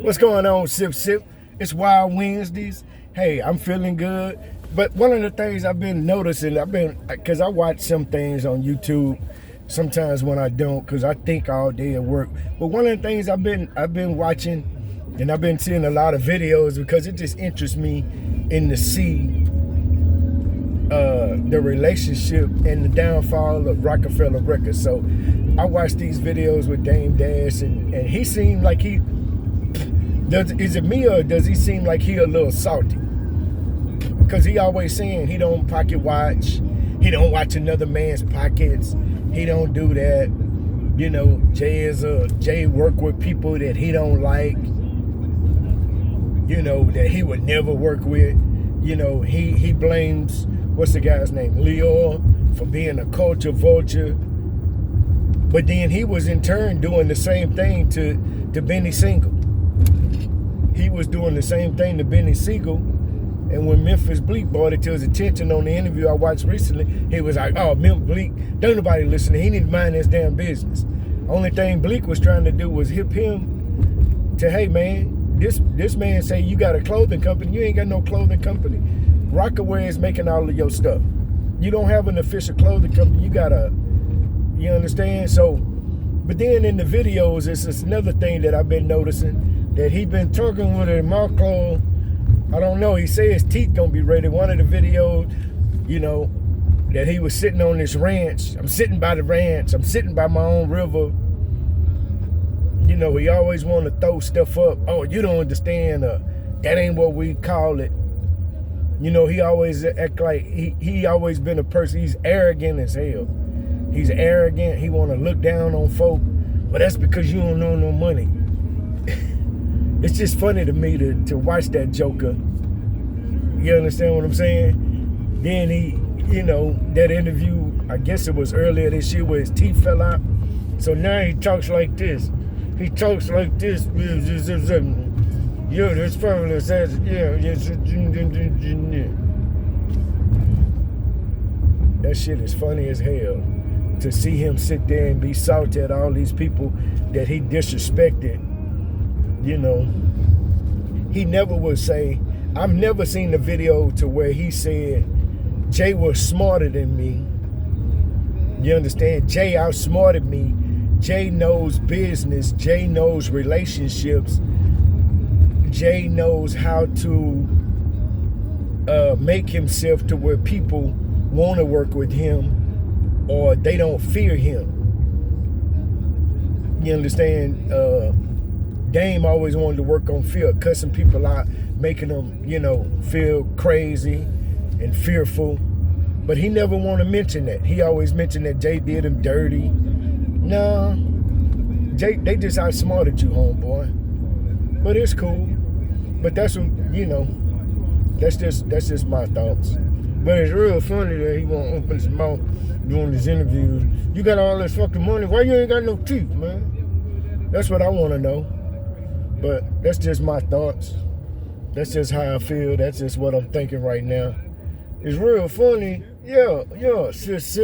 What's going on, Sip Sip? It's Wild Wednesdays. Hey, I'm feeling good. But one of the things I've been noticing, because I watch some things on YouTube, sometimes when I don't, because I think all day at work. But one of the things I've been watching, and I've been seeing a lot of videos because it just interests me in to see the relationship and the downfall of Rockefeller Records. So I watched these videos with Dame Dash, and he seemed like is it me or does he seem like he a little salty? Because he always saying he don't pocket watch, he don't watch another man's pockets, he don't do that. You know, Jay work with people that he don't like, you know, that he would never work with. You know, he blames, what's the guy's name, Leo, for being a culture vulture. But then he was in turn doing the same thing to Benny Siegel. He was doing the same thing to Benny Siegel. And when Memphis Bleak brought it to his attention on the interview I watched recently, he was like, oh, Memphis Bleak, don't nobody listen. He need to mind his damn business. Only thing Bleak was trying to do was hip him to, hey, man, this man say you got a clothing company. You ain't got no clothing company. Rockaway is making all of your stuff. You don't have an official clothing company. You understand? So, but then in the videos, it's another thing that I've been noticing, that he been talking with a Marco. I don't know. He said his teeth gonna be ready. One of the videos, you know, that he was sitting on this ranch. I'm sitting by the ranch. I'm sitting by my own river. You know, he always want to throw stuff up. Oh, you don't understand. That ain't what we call it. You know, he always act like he always been a person. He's arrogant as hell. He's arrogant. He want to look down on folk. But that's because you don't know no money. It's just funny to me to watch that joker. You understand what I'm saying? Then he, you know, that interview, I guess it was earlier this year where his teeth fell out. So now he talks like this. He talks like this. Yeah, that's fabulous. That shit is funny as hell. To see him sit there and be salty at all these people that he disrespected. You know, he never would say, I've never seen the video to where he said, Jay was smarter than me. You understand? Jay outsmarted me. Jay knows business. Jay knows relationships. Jay knows how to make himself to where people want to work with him or they don't fear him. You understand? Dame always wanted to work on fear, cussing people out, making them, you know, feel crazy and fearful. But he never want to mention that. He always mentioned that Jay did him dirty. No, Jay, they just outsmarted you, homeboy. But it's cool. But that's what, you know, that's just my thoughts. But it's real funny that he won't open his mouth doing his interviews. You got all this fucking money. Why you ain't got no teeth, man? That's what I want to know. But that's just my thoughts. That's just how I feel. That's just what I'm thinking right now. It's real funny. Yeah, sis.